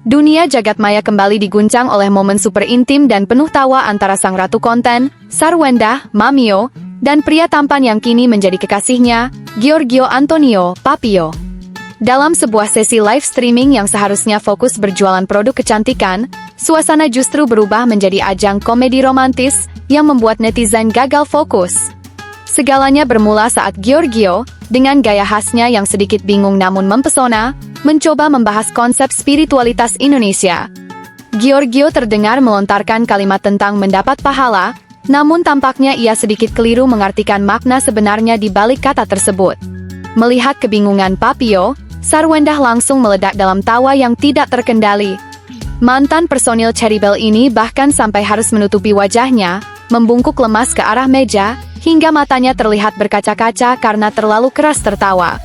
Dunia jagadmaya kembali diguncang oleh momen super intim dan penuh tawa antara sang ratu konten, Sarwendah, Mamio, dan pria tampan yang kini menjadi kekasihnya, Giorgio Antonio Papio. Dalam sebuah sesi live streaming yang seharusnya fokus berjualan produk kecantikan, suasana justru berubah menjadi ajang komedi romantis yang membuat netizen gagal fokus. Segalanya bermula saat Giorgio, dengan gaya khasnya yang sedikit bingung namun mempesona, mencoba membahas konsep spiritualitas Indonesia. Giorgio terdengar melontarkan kalimat tentang mendapat pahala, namun tampaknya ia sedikit keliru mengartikan makna sebenarnya di balik kata tersebut. Melihat kebingungan Papio, Sarwendah langsung meledak dalam tawa yang tidak terkendali. Mantan personil Cherrybelle ini bahkan sampai harus menutupi wajahnya, membungkuk lemas ke arah meja, hingga matanya terlihat berkaca-kaca karena terlalu keras tertawa.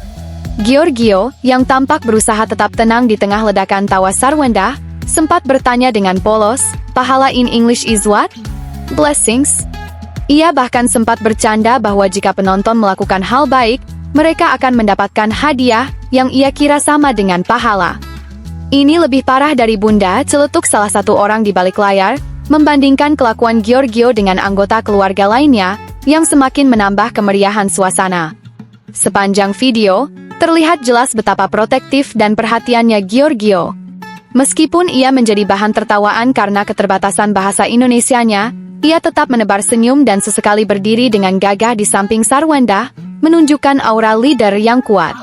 Giorgio, yang tampak berusaha tetap tenang di tengah ledakan tawa Sarwendah, sempat bertanya dengan polos, "Pahala in English is what? Blessings?" Ia bahkan sempat bercanda bahwa jika penonton melakukan hal baik, mereka akan mendapatkan hadiah yang ia kira sama dengan pahala. Ini lebih parah dari Bunda, celetuk salah satu orang di balik layar, membandingkan kelakuan Giorgio dengan anggota keluarga lainnya, yang semakin menambah kemeriahan suasana. Sepanjang video, terlihat jelas betapa protektif dan perhatiannya Giorgio. Meskipun ia menjadi bahan tertawaan karena keterbatasan bahasa Indonesianya, ia tetap menebar senyum dan sesekali berdiri dengan gagah di samping Sarwendah, menunjukkan aura leader yang kuat.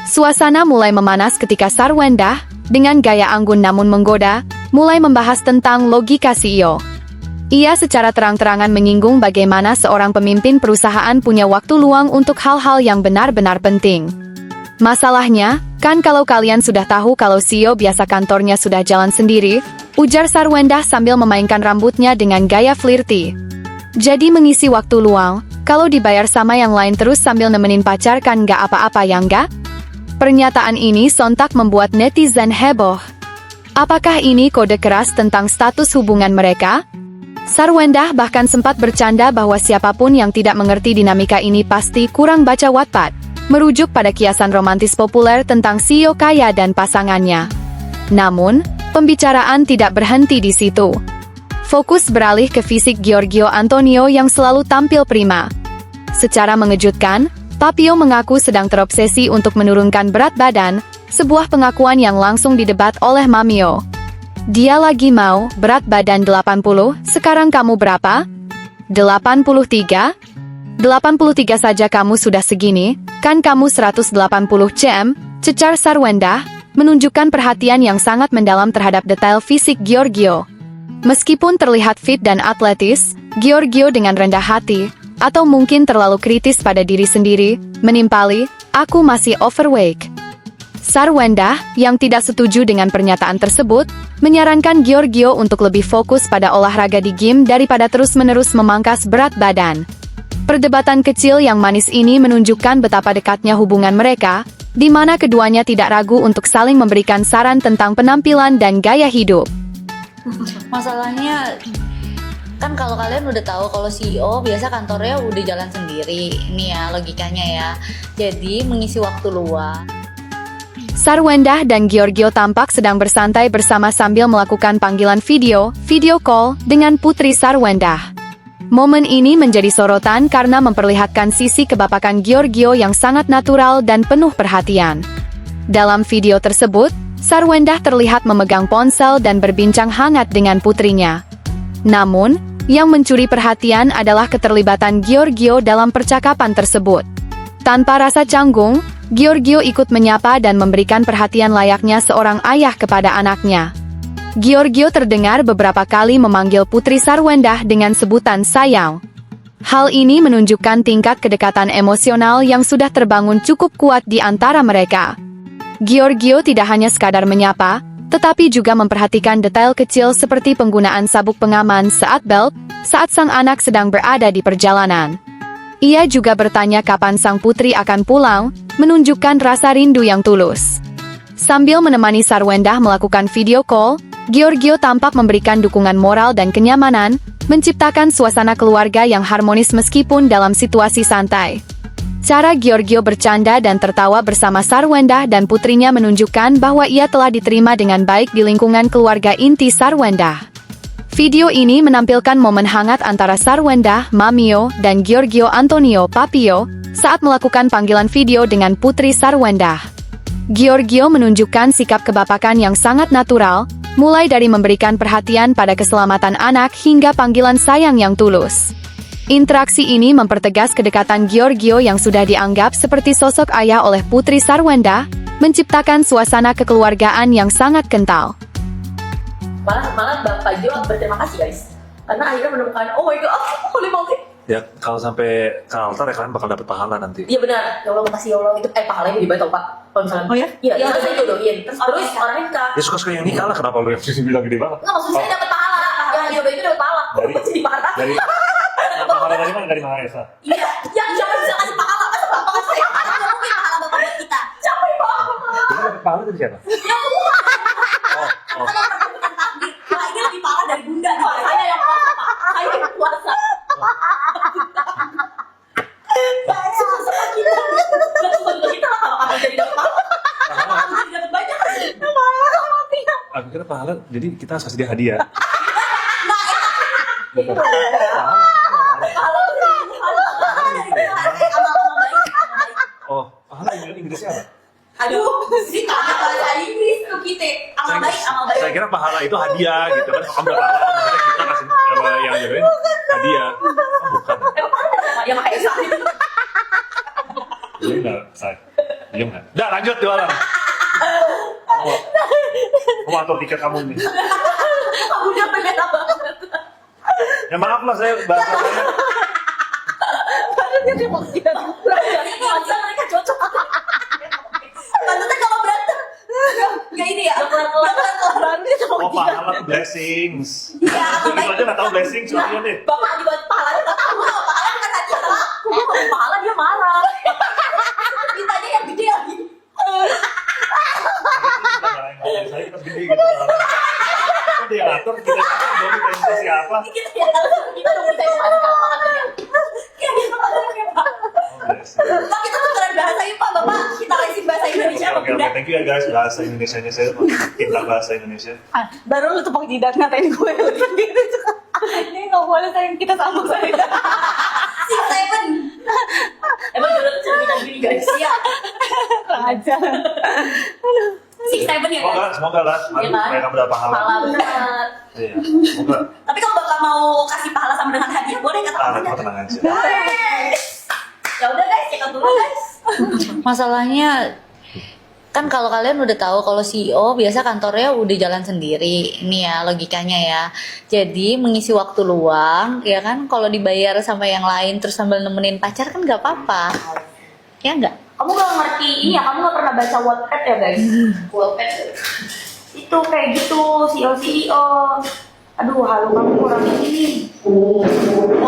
Suasana mulai memanas ketika Sarwendah, dengan gaya anggun namun menggoda, mulai membahas tentang logika CEO. Ia secara terang-terangan menyinggung bagaimana seorang pemimpin perusahaan punya waktu luang untuk hal-hal yang benar-benar penting. Masalahnya, kan kalau kalian sudah tahu kalau CEO biasa kantornya sudah jalan sendiri, ujar Sarwendah sambil memainkan rambutnya dengan gaya flirty. Jadi mengisi waktu luang, kalau dibayar sama yang lain terus sambil nemenin pacar kan nggak apa-apa ya nggak? Pernyataan ini sontak membuat netizen heboh. Apakah ini kode keras tentang status hubungan mereka? Sarwendah bahkan sempat bercanda bahwa siapapun yang tidak mengerti dinamika ini pasti kurang baca Wattpad, merujuk pada kiasan romantis populer tentang CEO kaya dan pasangannya. Namun, pembicaraan tidak berhenti di situ. Fokus beralih ke fisik Giorgio Antonio yang selalu tampil prima. Secara mengejutkan, Papio mengaku sedang terobsesi untuk menurunkan berat badan, sebuah pengakuan yang langsung didebat oleh Mamio. Dia lagi mau berat badan 80, sekarang kamu berapa? 83? 83 saja kamu sudah segini, kan kamu 180 cm, cecar Sarwendah, menunjukkan perhatian yang sangat mendalam terhadap detail fisik Giorgio. Meskipun terlihat fit dan atletis, Giorgio dengan rendah hati, atau mungkin terlalu kritis pada diri sendiri, menimpali, "Aku masih overweight." Sarwendah, yang tidak setuju dengan pernyataan tersebut, menyarankan Giorgio untuk lebih fokus pada olahraga di gym daripada terus-menerus memangkas berat badan. Perdebatan kecil yang manis ini menunjukkan betapa dekatnya hubungan mereka, di mana keduanya tidak ragu untuk saling memberikan saran tentang penampilan dan gaya hidup. Masalahnya, kan kalau kalian udah tahu kalau CEO biasa kantornya udah jalan sendiri. Ini ya logikanya ya. Jadi mengisi waktu luang. Sarwendah dan Giorgio tampak sedang bersantai bersama sambil melakukan panggilan video call, dengan putri Sarwendah. Momen ini menjadi sorotan karena memperlihatkan sisi kebapakan Giorgio yang sangat natural dan penuh perhatian. Dalam video tersebut, Sarwendah terlihat memegang ponsel dan berbincang hangat dengan putrinya. Namun, yang mencuri perhatian adalah keterlibatan Giorgio dalam percakapan tersebut. Tanpa rasa canggung, Giorgio ikut menyapa dan memberikan perhatian layaknya seorang ayah kepada anaknya. Giorgio terdengar beberapa kali memanggil putri Sarwendah dengan sebutan sayang. Hal ini menunjukkan tingkat kedekatan emosional yang sudah terbangun cukup kuat di antara mereka. Giorgio tidak hanya sekadar menyapa, tetapi juga memperhatikan detail kecil seperti penggunaan sabuk pengaman saat sang anak sedang berada di perjalanan. Ia juga bertanya kapan sang putri akan pulang, menunjukkan rasa rindu yang tulus. Sambil menemani Sarwendah melakukan video call, Giorgio tampak memberikan dukungan moral dan kenyamanan, menciptakan suasana keluarga yang harmonis meskipun dalam situasi santai. Cara Giorgio bercanda dan tertawa bersama Sarwenda dan putrinya menunjukkan bahwa ia telah diterima dengan baik di lingkungan keluarga inti Sarwenda. Video ini menampilkan momen hangat antara Sarwenda, Mamio, dan Giorgio Antonio Papio saat melakukan panggilan video dengan putri Sarwenda. Giorgio menunjukkan sikap kebapakan yang sangat natural, mulai dari memberikan perhatian pada keselamatan anak hingga panggilan sayang yang tulus. Interaksi ini mempertegas kedekatan Giorgio yang sudah dianggap seperti sosok ayah oleh putri Sarwenda, menciptakan suasana kekeluargaan yang sangat kental. Malah Bapak Jo berterima kasih guys, karena akhirnya menemukan oh my god, holy moly. Ya kalau sampai ke altar ya kalian bakal dapat pahala nanti. Iya benar, ya Allah makasih ya Allah, itu pahalanya dibayar tau Pak kalau misalnya. Oh ya? Iya, itu saya jodohin. Terus orangnya nikah. Ya suka-suka yang nikah lah, kenapa lu yang bilang gede banget? Nggak, maksud saya dapat pahala. Yang jodoh itu dapat pahala. Dari- Jadi marah. Dari pahala dari mana? Dari Mahesa. Iya, yang jangan bisa kasih pahala masa bapak kasih pahala, nggak mungkin pahala bapak buat kita. Capek banget. Jadi dapat pahala dari siapa? Oh, Nah, ini lebih parah dari bunda nih. Saya yang puasa Pak. Saya yang puasa. Suka-suka kita. Suka-suka kita lah kalau kamu jadi dapat pahala. Kamu jadi dapat banyak. aku kira pahala jadi kita harus kasih dia hadiah. Bukan. Oh, pahala Inggrisnya apa? Aduh, sih tanya bahasa Inggris tuh kita. Amal baik, amal baik. Saya kira pahala itu hadiah gitu kan. Kalau kamu udah pahala, maksudnya kita kasih yang jadiin hadiah. Oh, bukan. Ya makanya saya. Iya enggak, saya. Iya enggak. Dah lanjut jualan. Mau atur tiket kamu nih. Kamu udah pengen banget. Ya maaf lah saya bahasanya. Barunya dia mau kita. Berarti kalau mereka cocok. Maksudnya kalau berantem nggak ini ya. Barunya dia mau Oh kita. pahala tuh blessings. Iya, Itu aja nggak tahu blessings soalnya deh. Bapak dibuat pahala nggak tahu. Pahala kan hadiah sama aku. Kalau pahala dia marah. Mintanya yang gede lagi. Saya kita gede gitu. Kok dia ngatur kita mau siapa? Kita ya kita dong kita yang paling gampang ya. Kayak gitu ya Pak. Pak kita tukeran bahasa ya Pak. Bapak kita lesin bahasa Indonesia Pak. Oke, thank you ya guys, bahasa Indonesianya saya kita bahasa Indonesia. Baru lu tepuk jidat ngatain gue gitu. Ini nggak boleh sayang kita sama saya. Six Seven. Emang jodoh tuh cerminan gini guys. Iya. Aja. Six Seven ya kan? Semoga lah, Iya kan? mereka mendapat pahala. Pahala benar. Iya, semoga. Tapi kalau Bapak mau kasih pahala sama dengan hadiah boleh kata Ah, katanya. kau tenang aja. Ya udah guys, cekat dulu guys. Masalahnya kan kalau kalian udah tahu kalau CEO biasa kantornya udah jalan sendiri. Ini ya logikanya ya. Jadi mengisi waktu luang ya kan kalau dibayar sama yang lain terus sambil nemenin pacar kan nggak apa-apa. Ya enggak? Kamu gak ngerti ini ya, kamu gak pernah baca Wattpad ya guys? Wattpad itu kayak gitu, CEO. Aduh, halu kamu kurang ini. Oh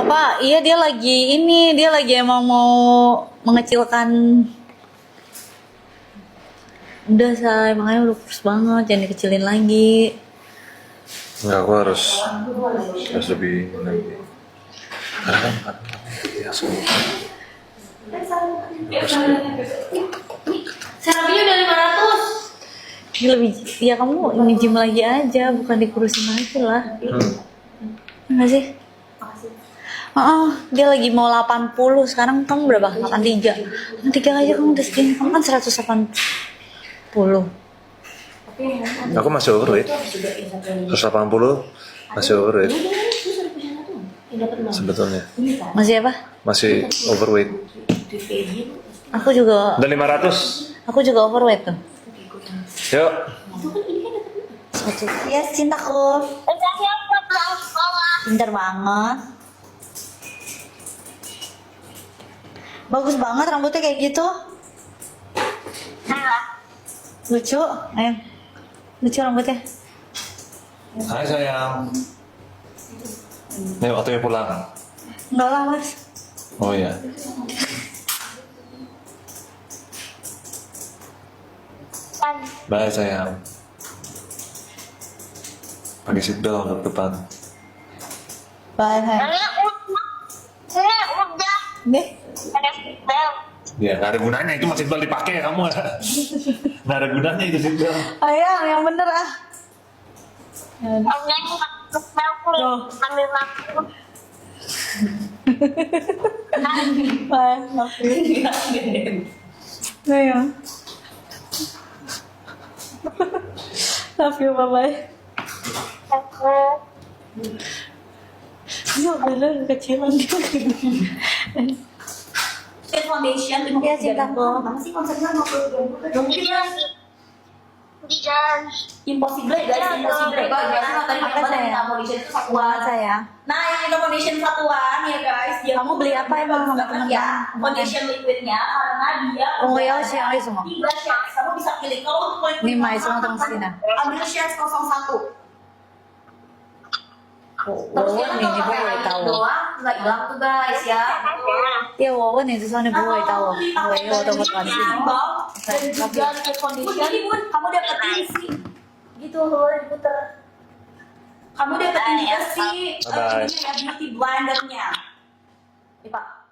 Pak, iya dia lagi emang mau mengecilkan. Udah say, makanya udah kurus banget, jangan dikecilin lagi. Enggak, aku harus lebih lagi. Karena kan ya semua. Serapinya udah 500. Ini lebih, ya kamu nge-gym lagi aja, bukan dikurusin lagi lah. Enggak sih? Dia lagi mau 80, sekarang kamu berapa? 83. 83 aja kamu udah segini, kamu kan 180. Aku masih overweight. 180 masih overweight. Sebetulnya Masih apa? masih overweight. Aku juga Dan 500. overweight tuh. Yuk. Ya cintaku. Pintar banget. Bagus banget rambutnya kayak gitu. Lucu, ayo. Lucu rambutnya. Hai sayang. Nih waktunya pulang. Enggak lah mas. Oh iya. Bye sayang. Pakai seatbelt untuk depan. Bye, hai. Udah. Deh. Ya nggak ada gunanya itu masih seatbelt dipakai kamu. Nggak ada gunanya itu seatbelt. Ayang, yang bener ah. Enggak ini aku ambil aku. Ayang. Love you, bye-bye. Aku. Iya, bener, kecilan dia. State Foundation 53 Iya, cinta. Mana sih konsepnya 53 Di jalan. Di jalan. Impossible guys, impossible. Biasanya tadi Apa, yang sayang? foundation itu Buat satuan. saya. Nah, yang minta foundation satuan ya guys. Dia Kamu beli apa emang sama teman-teman? Ya, foundation liquidnya karena dia Oh, ya, siang semua. 3 shades. Kamu bisa pilih kalau untuk liquid. Nih, Mai, semua tong sini. Ambil shades 01. Terus dia kan Wawan kalau ini pakai boleh air tahu. doang nggak hilang tuh guys ya. Iya, Wawan itu soalnya boleh tahu. Boleh tahu tempat sini. Dan juga liquid foundation kamu dapetin sih gitu loh diputer. Kamu dapetin juga sih Bye-bye. ini ya beauty blendernya. Nih Pak.